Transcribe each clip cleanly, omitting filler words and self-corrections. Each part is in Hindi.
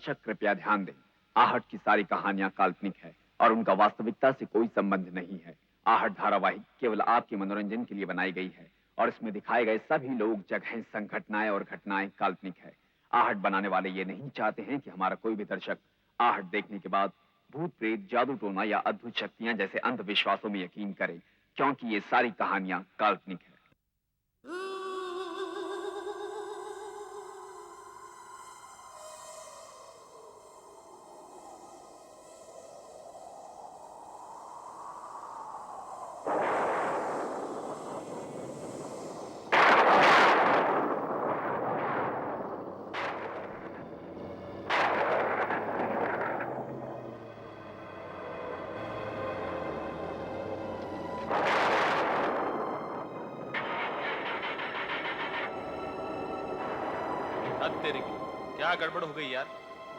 दर्शक कृपया ध्यान दें। आहट की सारी कहानियां काल्पनिक है और उनका वास्तविकता से कोई संबंध नहीं है। आहट धारावाहिक केवल आपके मनोरंजन के लिए बनाई गई है और इसमें दिखाए गए सभी लोग, जगहें, संघटनाएं और घटनाएं काल्पनिक है। आहट बनाने वाले ये नहीं चाहते हैं कि हमारा कोई भी दर्शक आहट देखने के बाद भूत प्रेत, जादू टोना या अद्भुत शक्तियां जैसे अंधविश्वासों में यकीन करे, क्योंकि ये सारी कहानियां काल्पनिक है। हद तेरे की, क्या गड़बड़ हो गई यार?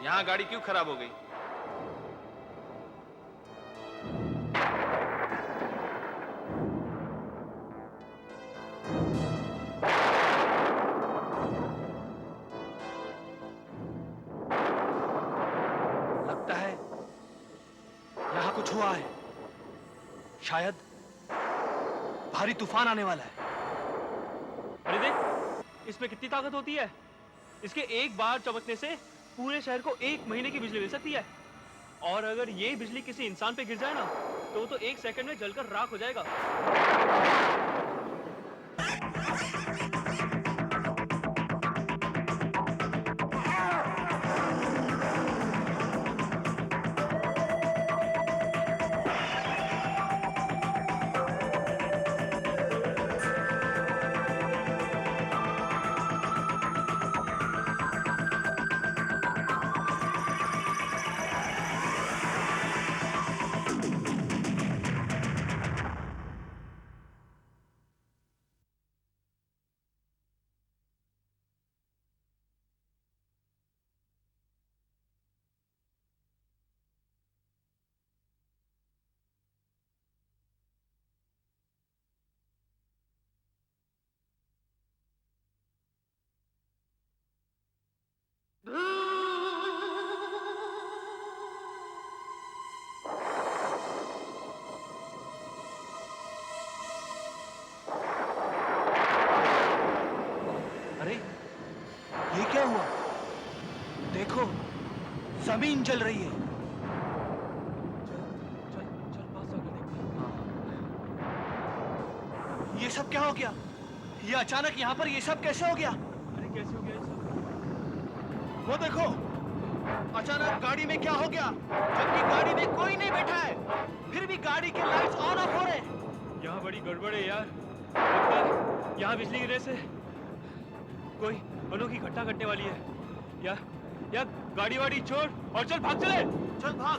यहाँ गाड़ी क्यों खराब हो गई? लगता है यहाँ कुछ हुआ है। शायद भारी तूफान आने वाला है। अरे देख, इसमें कितनी ताकत होती है। इसके एक बार चमकने से पूरे शहर को 1 महीने की बिजली मिल सकती है। और अगर ये बिजली किसी इंसान पे गिर जाए ना, तो वो तो 1 सेकंड में जलकर राख हो जाएगा। अरे ये क्या हुआ? देखो, जमीन जल रही है। चल चल पास जाके देखते हैं। ये सब क्या हो गया? ये अचानक यहाँ पर ये सब कैसे हो गया? अरे कैसे हो गया ये सब? वो देखो, अचानक गाड़ी में क्या हो गया? जबकि गाड़ी में कोई नहीं बैठा है, फिर भी गाड़ी के लाइट्स ऑन ऑफ हो रहे हैं। यहाँ बड़ी गड़बड़ है यार। लगता है यहाँ बिजली गिरने से कोई अनोखी घटना घटने वाली है। या गाड़ी वाड़ी छोड़ और चल, भाग चले। चल भाग।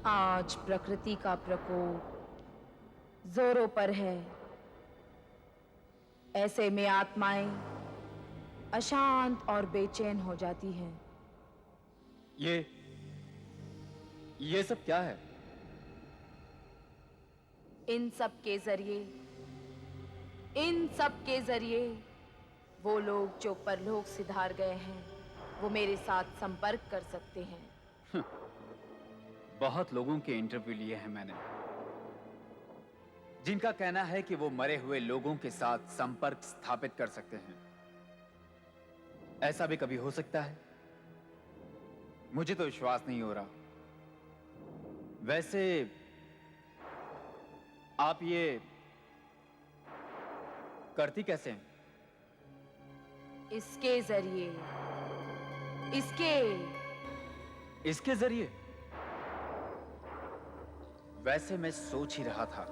आज प्रकृति का प्रकोप जोरों पर है। ऐसे में आत्माएं अशांत और बेचैन हो जाती हैं। ये सब क्या है? इन सब के जरिए वो लोग जो परलोक सिधार गए हैं, वो मेरे साथ संपर्क कर सकते हैं। बहुत लोगों के इंटरव्यू लिए हैं मैंने, जिनका कहना है कि वो मरे हुए लोगों के साथ संपर्क स्थापित कर सकते हैं। ऐसा भी कभी हो सकता है? मुझे तो विश्वास नहीं हो रहा। वैसे आप ये करती कैसे हैं? इसके जरिए? वैसे मैं सोच ही रहा था,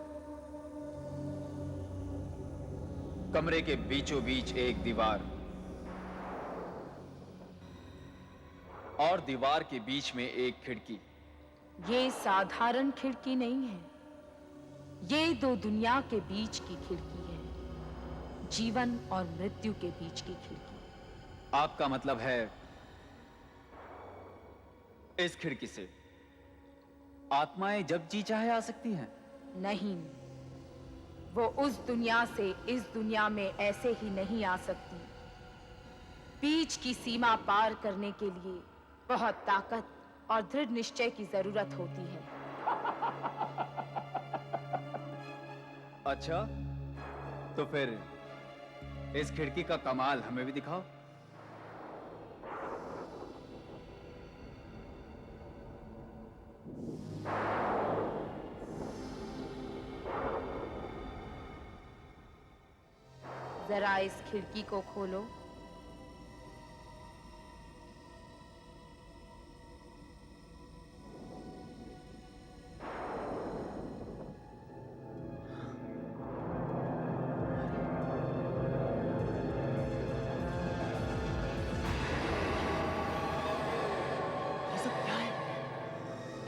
कमरे के बीचों बीच एक दीवार और दीवार के बीच में एक खिड़की। ये साधारण खिड़की नहीं है, ये दो दुनिया के बीच की खिड़की है। जीवन और मृत्यु के बीच की खिड़की। आपका मतलब है इस खिड़की से आत्माएं जब जी चाहे आ सकती हैं? नहीं, वो उस दुनिया से इस दुनिया में ऐसे ही नहीं आ सकती। बीच की सीमा पार करने के लिए बहुत ताकत और दृढ़ निश्चय की जरूरत होती है। अच्छा, तो फिर इस खिड़की का कमाल हमें भी दिखाओ। जरा इस खिड़की को खोलो।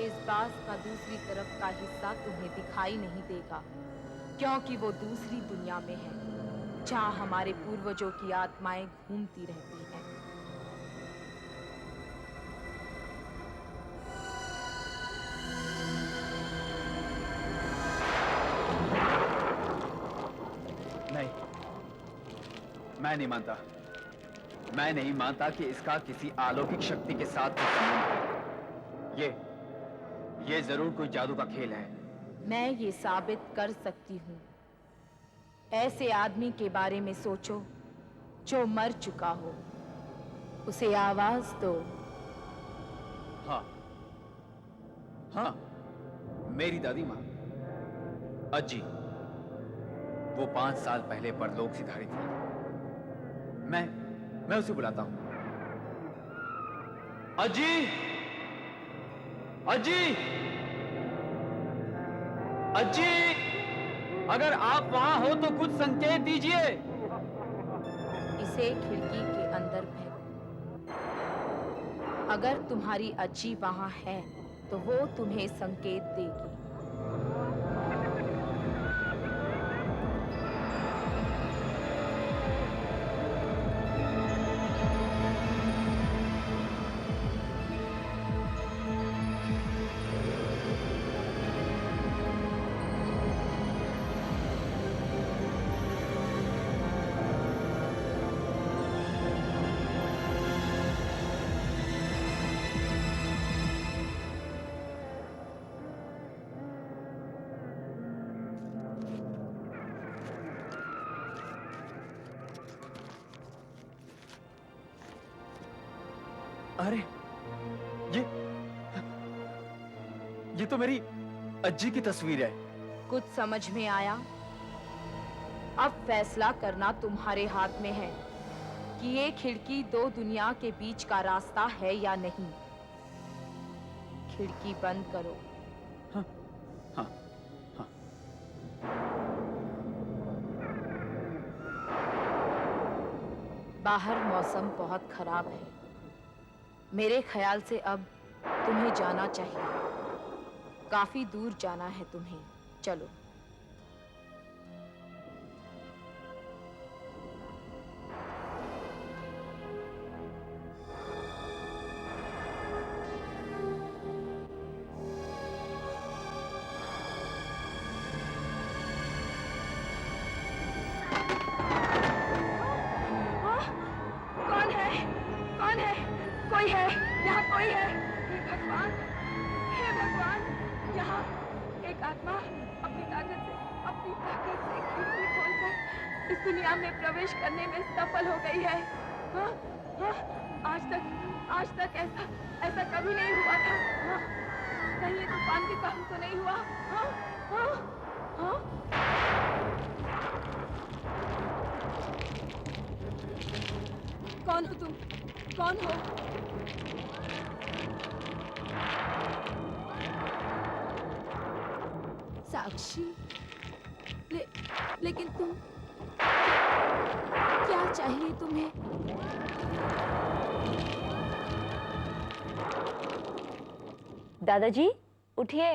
इस बास का दूसरी तरफ का हिस्सा तुम्हें दिखाई नहीं देगा, क्योंकि वो दूसरी दुनिया में है, जहां हमारे पूर्वजों की आत्माएं घूमती रहती हैं। नहीं, मैं नहीं मानता। मैं नहीं मानता कि इसका किसी अलौकिक शक्ति के साथ कोई संबंध है। ये जरूर कोई जादू का खेल है। मैं ये साबित कर सकती हूँ। ऐसे आदमी के बारे में सोचो जो मर चुका हो, उसे आवाज दो। हाँ, हाँ, मेरी दादी माँ अज्जी, वो 5 साल पहले परलोक सिधारी थी। मैं उसे बुलाता हूँ। अज्जी, अज्जी, अज्जी, अगर आप वहां हो तो कुछ संकेत दीजिए। इसे खिड़की के अंदर फेंको। अगर तुम्हारी अज्जी वहां है तो वो तुम्हें संकेत देगी। अरे, ये तो मेरी अज्जी की तस्वीर है। कुछ समझ में आया? अब फैसला करना तुम्हारे हाथ में है कि ये खिड़की दो दुनिया के बीच का रास्ता है या नहीं। खिड़की बंद करो। हाँ, हाँ, हाँ। बाहर मौसम बहुत खराब है। मेरे ख्याल से अब तुम्हें जाना चाहिए। काफी दूर जाना है तुम्हें। चलो। कौन है? कौन है? कोई है? यहाँ कोई है? हे भगवान, हे भगवान! यहाँ एक आत्मा अपनी ताकत से खिड़की खोलकर इस दुनिया में प्रवेश करने में सफल हो गई है। हाँ, हाँ, आज तक ऐसा कभी नहीं हुआ था। हाँ, कहीं ये तूफान के कारण तो नहीं हुआ? हाँ, हाँ, हाँ। कौन हो तुम? कौन हो? साक्षी, लेकिन तुम क्या चाहिए तुम्हें? दादाजी, उठिए।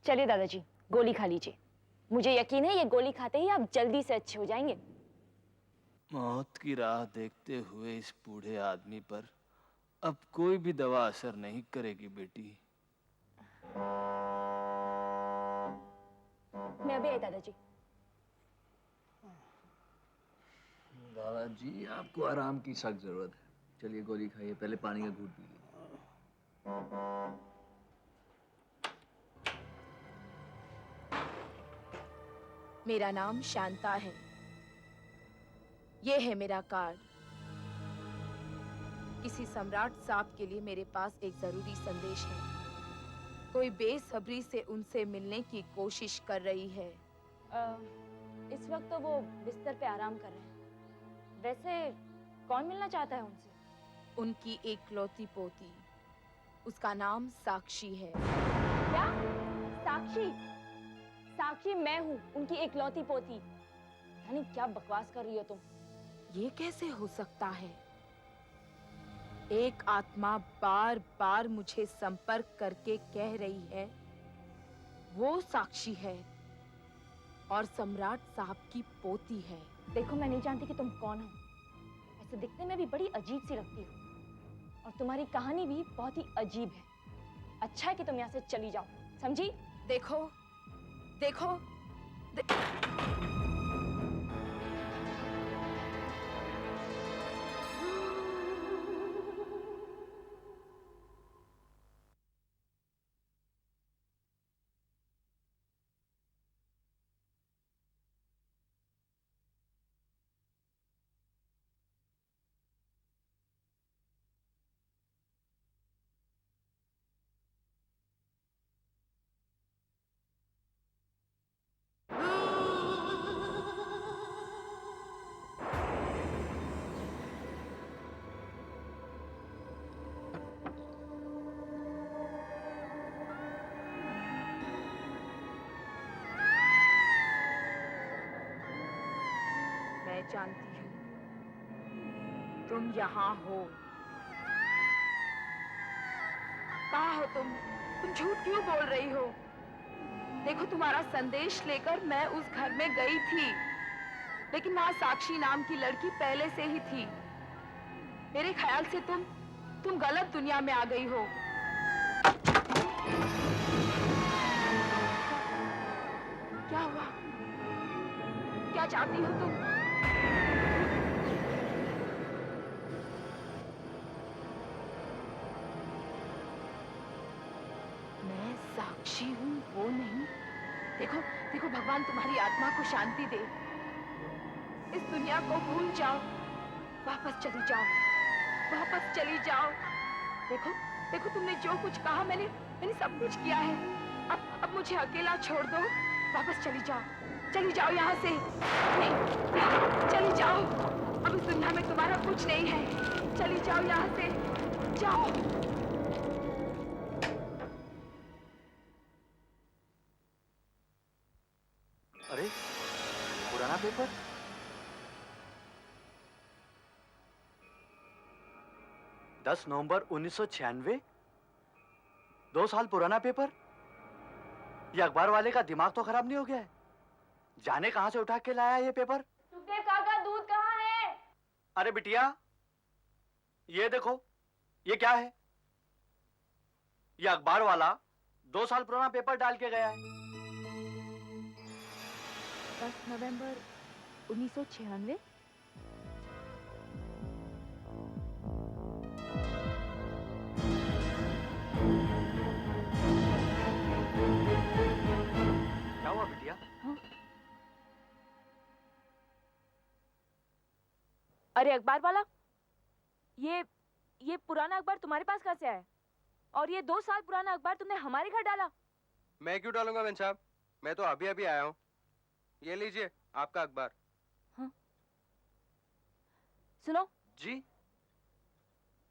चलिए दादाजी, गोली खा लीजिए। मुझे यकीन है ये गोली खाते ही आप जल्दी से अच्छे हो जाएंगे। मौत की राह देखते हुए इस बूढ़े आदमी पर अब कोई भी दवा असर नहीं करेगी बेटी। मैं अभी आई दादाजी। दादाजी आपको आराम की सख्त जरूरत है। चलिए गोली खाइए, पहले पानी का घूंट पी लीजिए। मेरा नाम शांता है। ये है मेरा कार्ड। किसी सम्राट साहब के लिए मेरे पास एक जरूरी संदेश है। कोई बेसब्री से उनसे मिलने की कोशिश कर रही है। इस वक्त तो वो बिस्तर पे आराम कर रहे हैं। वैसे कौन मिलना चाहता है उनसे? उनकी एकलौती पोती, उसका नाम साक्षी है। क्या? साक्षी? साक्षी मैं हूँ, उनकी एकलौती पोती। यानी क्या बकवास कर रही हो तुम? ये कैसे हो सकता है? एक आत्मा बार बार मुझे संपर्क करके कह रही है वो साक्षी है और सम्राट साहब की पोती है। देखो मैं नहीं जानती कि तुम कौन हो। ऐसे दिखने में भी बड़ी अजीब सी लगती हो और तुम्हारी कहानी भी बहुत ही अजीब है। अच्छा है कि तुम यहाँ से चली जाओ, समझी? देखो देखो मैं जानती हूँ तुम यहाँ हो। कहाँ हो तुम? तुम झूठ क्यों बोल रही हो? देखो तुम्हारा संदेश लेकर मैं उस घर में गई थी, लेकिन वहाँ साक्षी नाम की लड़की पहले से ही थी। मेरे ख्याल से तुम गलत दुनिया में आ गई हो। क्या हुआ? क्या चाहती हो तुम? मैं साक्षी हूँ, वो नहीं। देखो देखो भगवान तुम्हारी आत्मा को शांति दे। इस दुनिया को भूल जाओ, वापस चली जाओ, वापस चली जाओ। देखो देखो तुमने जो कुछ कहा मैंने सब कुछ किया है। अब मुझे अकेला छोड़ दो, वापस चली जाओ यहाँ से। नहीं, चली जाओ। अब इस दुनिया में तुम्हारा कुछ नहीं है। चली जाओ यहाँ से, जाओ। अरे पुराना पेपर। 10 नवंबर 1996। 2 साल पुराना पेपर। ये अखबार वाले का दिमाग तो खराब नहीं हो गया है? जाने कहां से उठा के लाया ये पेपर? सुखदेव काका दूध कहाँ है? अरे बिटिया, ये देखो, ये क्या है? ये अखबार वाला 2 साल पुराना पेपर डाल के गया है। 10 नवंबर 1996। क्या हुआ बिटिया? अरे अखबार वाला, ये पुराना अखबार तुम्हारे पास कैसे आया? और ये 2 साल पुराना अखबार तुमने हमारे घर डाला? मैं क्यों डालूंगा बेन साहब? मैं तो अभी अभी आया हूँ। ये लीजिए आपका अखबार। हाँ? सुनो जी?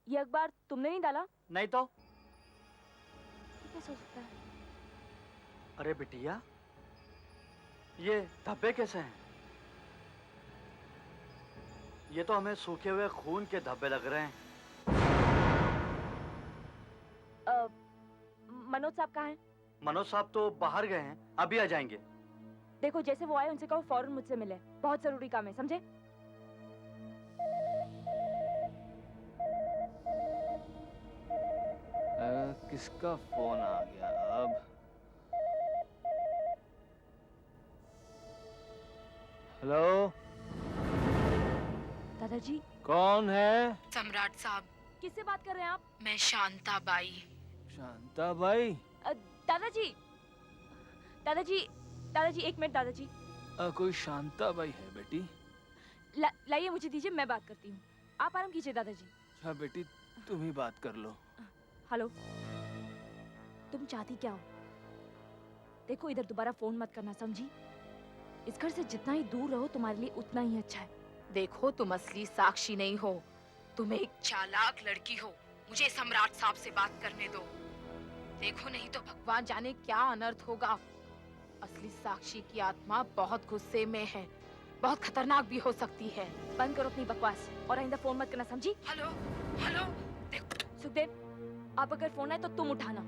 ये अखबार तुमने नहीं डाला? नहीं तो? ये कैसे हो सकता है? अरे बिटिया, ये धब्बे कैसे हैं? ये तो हमें सूखे हुए खून के धब्बे लग रहे हैं। मनोज साहब कहाँ हैं? मनोज साहब तो बाहर गए हैं, अभी आ जाएंगे। देखो जैसे वो आए उनसे कहो फौरन मुझसे मिले, बहुत जरूरी काम है, समझे? किसका फोन आ गया अब? हेलो, दादाजी। कौन है? सम्राट साहब, किससे बात कर रहे हैं आप? मैं शांता बाई। शांता बाई? दादाजी, दादाजी, दादाजी एक मिनट दादाजी। कोई शांता बाई है बेटी? लाइए मुझे दीजिए, मैं बात करती हूँ। आप आराम कीजिए दादाजी। अच्छा बेटी, तुम ही बात कर लो। हेलो, तुम चाहती क्या हो? देखो इधर दोबारा फोन मत करना, समझी? इस घर से जितना ही दूर रहो तुम्हारे लिए उतना ही अच्छा है। देखो तुम असली साक्षी नहीं हो, तुम एक चालाक लड़की हो। मुझे सम्राट साहब से बात करने दो। देखो नहीं तो भगवान जाने क्या अनर्थ होगा। असली साक्षी की आत्मा बहुत गुस्से में है, बहुत खतरनाक भी हो सकती है। बंद करो अपनी बकवास और आइंदा फोन मत करना, समझी? Hello hello. सुखदेव, आप अगर फोन आए तो तुम उठाना,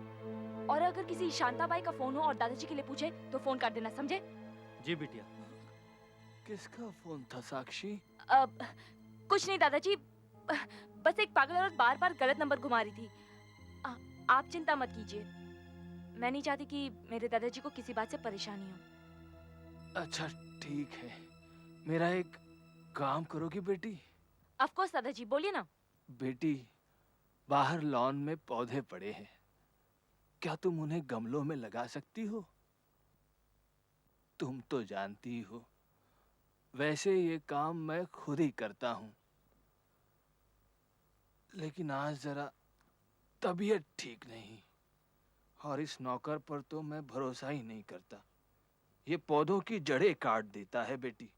और अगर किसी शांताबाई का फोन हो और दादाजी के लिए पूछे तो फोन काट देना, समझे? जी बिटिया। किसका फोन था साक्षी? कुछ नहीं दादाजी, बस एक पागल औरत बार बार गलत नंबर घुमा रही थी। आप चिंता मत कीजिए, मैं नहीं चाहती कि मेरे दादाजी को किसी बात से परेशानी हो। अच्छा ठीक है, मेरा एक काम करोगी बेटी? ऑफ कोर्स दादाजी, बोलिए ना। बेटी, बाहर लॉन में पौधे पड़े हैं, क्या तुम उन्हें गमलों में लगा सकती हो? तुम तो जानती हो, वैसे ये काम मैं खुद ही करता हूं, लेकिन आज जरा तबीयत ठीक नहीं, और इस नौकर पर तो मैं भरोसा ही नहीं करता। ये पौधों की जड़ें काट देता है बेटी।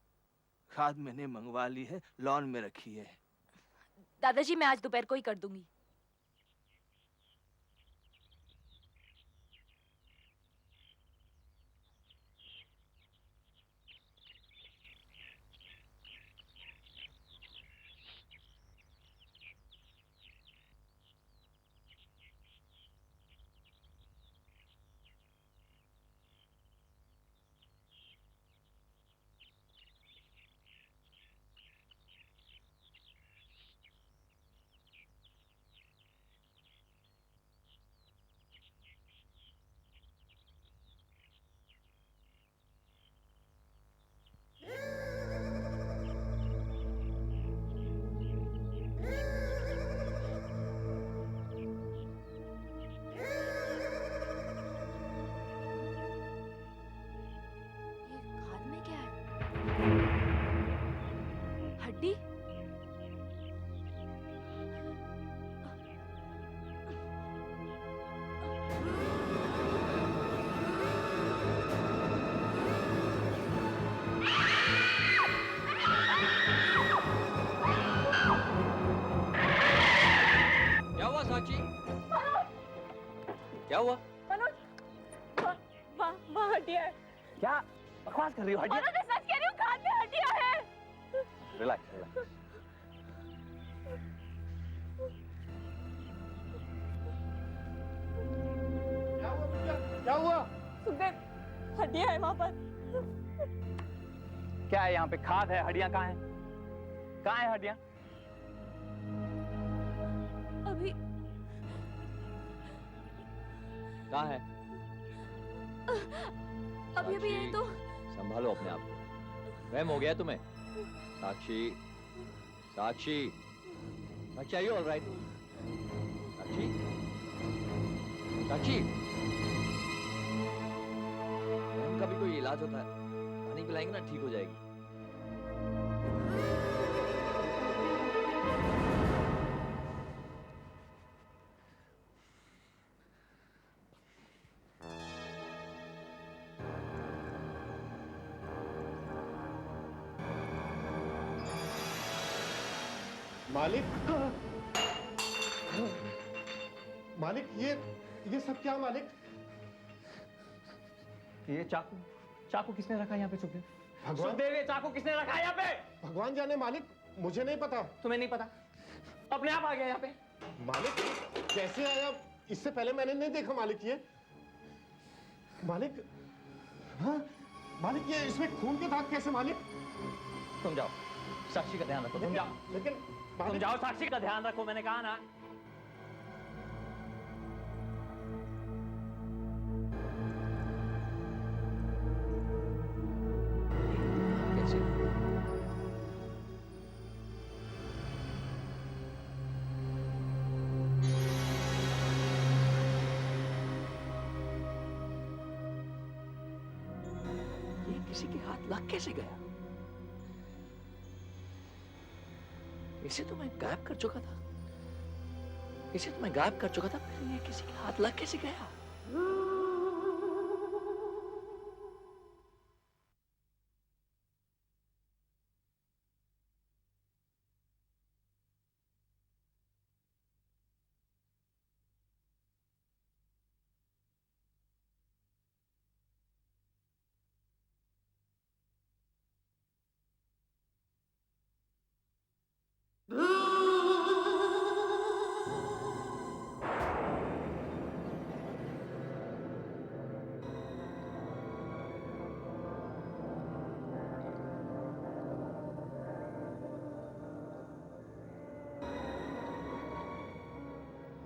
खाद मैंने मंगवा ली है, लॉन में रखी है। दादाजी मैं आज दोपहर को ही कर दूंगी। हड्डी? क्या हुआ साक्षी? क्या हुआ? मनोज, वहाँ हड्डियाँ है। क्या बकवास कर रही हो? मनोज मैं सच कह रही हूँ, खान में हड्डियाँ हैं। Relax relax. क्या हुआ? सुखदेव, हड्डियाँ हैं वहाँ पर। क्या है यहाँ पे? खाद है, हड्डियां कहाँ हैं? कहाँ है हड्डियां? अभी कहाँ है? अभी अभी यही तो। संभालो अपने आप को, वहम हो गया तुम्हें? साक्षी, साक्षी, साक्षी, आर यू ऑल राइट? साक्षी, साक्षी, वहम का भी कोई इलाज होता है, पानी पिलाएंगे ना ठीक हो जाएगी। मालिक, मालिक ये सब क्या मालिक? ये चाकू, चाकू किसने रखा यहाँ पे? सुखदेव, भगवान, सुखदेव, ये चाकू किसने रखा यहाँ पे? भगवान जाने मालिक, मुझे नहीं पता। तुम्हें नहीं पता? अपने आप आ गया यहाँ पे। मालिक कैसे आया? इससे पहले मैंने नहीं देखा मालिक ये। मालिक, हाँ मालिक, ये इसमें खून के दाग कैसे मालिक? तुम जाओ, साक्षी का ध्यान रखो, तुम जाओ। लेकिन तुम जाओ, साक्षी का ध्यान रखो, मैंने कहा ना। कैसे? ये किसी के हाथ लग कैसे गया? इसे तो मैं गायब कर चुका था। फिर ये किसी के हाथ लग कैसे गया?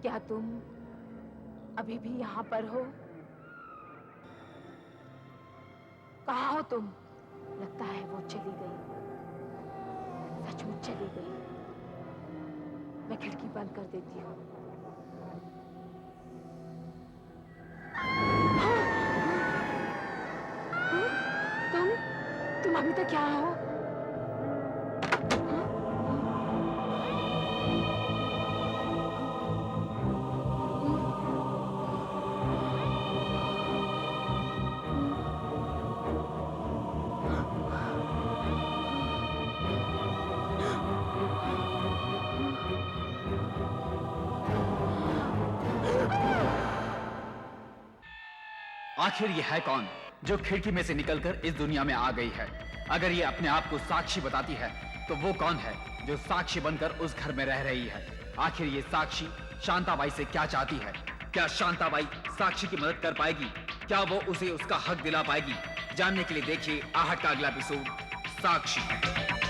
क्या तुम अभी भी यहाँ पर हो? कहाँ हो तुम? लगता है वो चली गई, सचमुच चली गई। मैं खिड़की बंद कर देती हूँ। तुम अभी तक यहाँ हो? आखिर ये है कौन जो खिड़की में से निकलकर इस दुनिया में आ गई है? अगर ये अपने आप को साक्षी बताती है तो वो कौन है जो साक्षी बनकर उस घर में रह रही है? आखिर ये साक्षी शांताबाई से क्या चाहती है? क्या शांताबाई साक्षी की मदद कर पाएगी? क्या वो उसे उसका हक दिला पाएगी? जानने के लिए देखिए आहट का अगला एपिसोड, साक्षी।